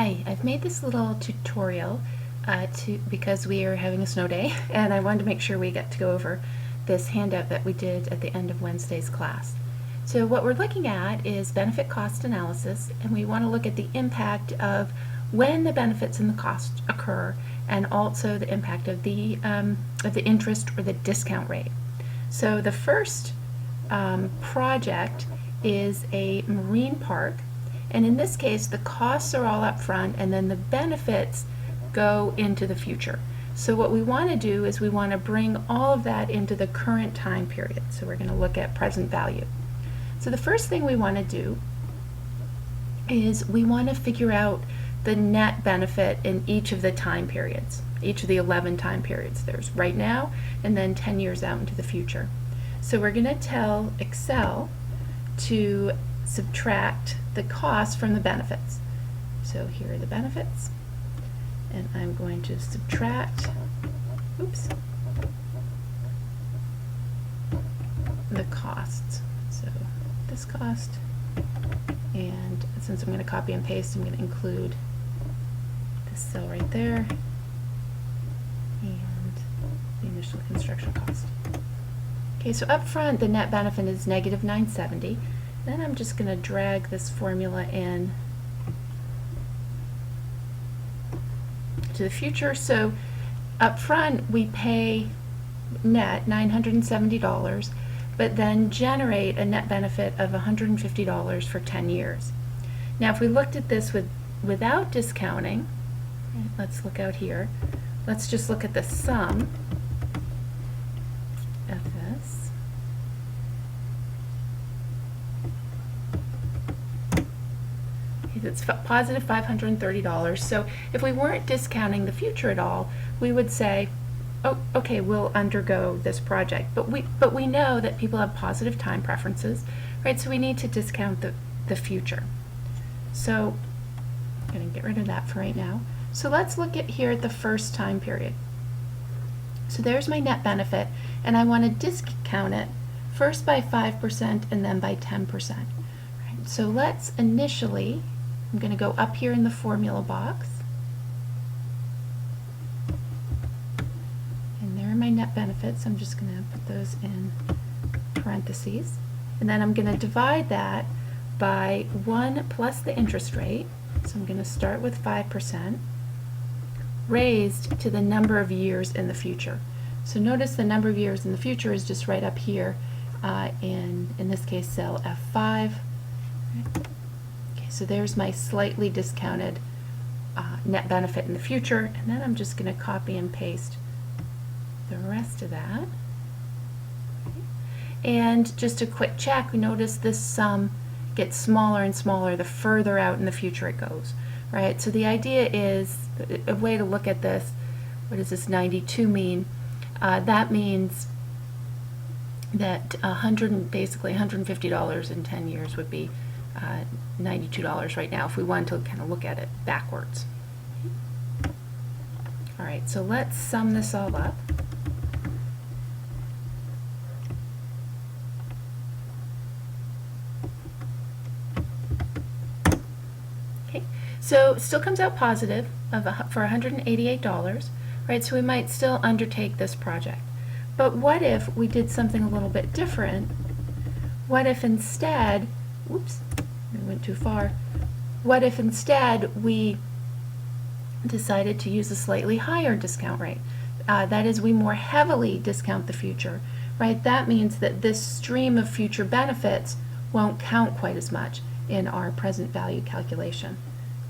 Hi, I've made this little tutorial because we are having a snow day and I wanted to make sure we get to go over this handout that we did at the end of Wednesday's class. So what we're looking at is benefit cost analysis, and we want to look at the impact of when the benefits and the cost occur, and also the impact of the interest or the discount rate. So the first project is a marine park. And in this case, the costs are all up front, and then the benefits go into the future. So what we want to do is we want to bring all of that into the current time period. So we're going to look at present value. So the first thing we want to do is we want to figure out the net benefit in each of the time periods, each of the 11 time periods. There's right now and then 10 years out into the future. So we're going to tell Excel to subtract the cost from the benefits. So here are the benefits, and I'm going to subtract, the costs. So this cost, and since I'm going to copy and paste, I'm going to include this cell right there and the initial construction cost. Okay, so up front the net benefit is negative $970. Then I'm just going to drag this formula in to the future. So up front we pay net $970, but then generate a net benefit of $150 for 10 years. Now if we looked at this without discounting, let's look out here. Let's just look at the sum of this. It's positive $530. So if we weren't discounting the future at all, we would say, oh, okay, we'll undergo this project. But we know that people have positive time preferences, right? So we need to discount the future. So I'm going to get rid of that for right now. So let's look at here at the first time period. So there's my net benefit, and I want to discount it first by 5% and then by 10%. Right? So let's initially, I'm going to go up here in the formula box, and there are my net benefits. I'm just going to put those in parentheses, and then I'm going to divide that by 1 plus the interest rate. So I'm going to start with 5% raised to the number of years in the future. So notice the number of years in the future is just right up here in this case cell F5. So there's my slightly discounted net benefit in the future, and then I'm just going to copy and paste the rest of that. And just a quick check, we notice this sum gets smaller and smaller the further out in the future it goes, right? So the idea is, a way to look at this, what does this 92 mean? That means that basically $150 in 10 years would be $92 right now if we wanted to kind of look at it backwards. All right, so let's sum this all up. Okay, so it still comes out positive for $188, right? So we might still undertake this project. But what if we did something a little bit different? What if instead, whoops, I went too far. What if instead we decided to use a slightly higher discount rate? That is, we more heavily discount the future, right? That means that this stream of future benefits won't count quite as much in our present value calculation.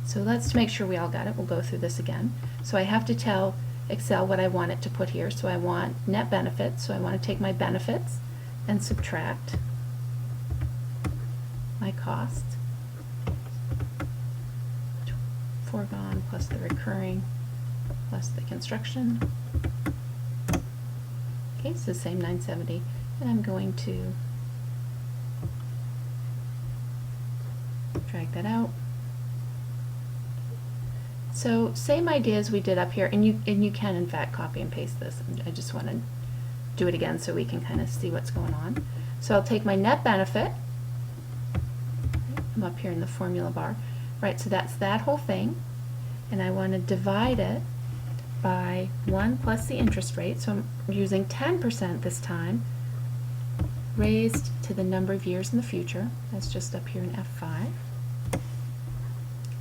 So let's make sure we all got it. We'll go through this again. So I have to tell Excel what I want it to put here. So I want net benefits. So I want to take my benefits and subtract my cost, foregone plus the recurring plus the construction. Okay, so same 970, and I'm going to drag that out. So same idea as we did up here, and you can in fact copy and paste this. I just want to do it again so we can kind of see what's going on. So I'll take my net benefit, I'm up here in the formula bar, right, so that's that whole thing, and I want to divide it by 1 plus the interest rate, so I'm using 10% this time, raised to the number of years in the future. That's just up here in F5.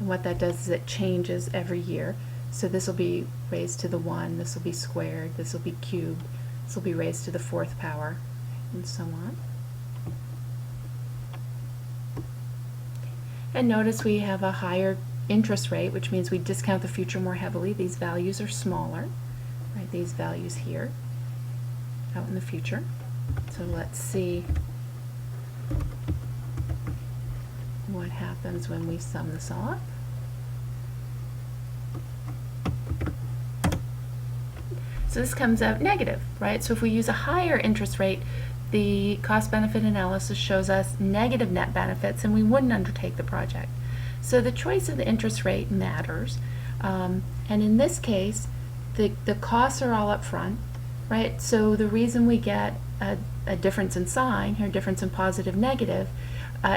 And what that does is it changes every year. So this will be raised to the 1, this will be squared, this will be cubed, this will be raised to the 4th power, and so on. And notice we have a higher interest rate, which means we discount the future more heavily. These values are smaller, right? These values here out in the future. So let's see what happens when we sum this all up. So this comes out negative, right? So if we use a higher interest rate, the cost-benefit analysis shows us negative net benefits, and we wouldn't undertake the project. So the choice of the interest rate matters, and in this case, the costs are all up front, right? So the reason we get a difference in sign, here difference in positive negative,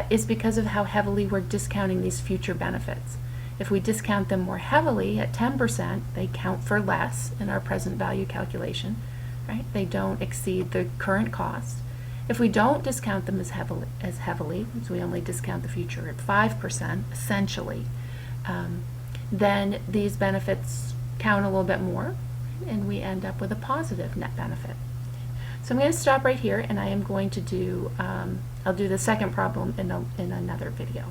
is because of how heavily we're discounting these future benefits. If we discount them more heavily at 10%, they count for less in our present value calculation, right? They don't exceed the current cost. If we don't discount them as heavily, so we only discount the future at 5%, essentially, then these benefits count a little bit more, and we end up with a positive net benefit. So I'm going to stop right here, and I am going to do, I'll do the second problem in another video.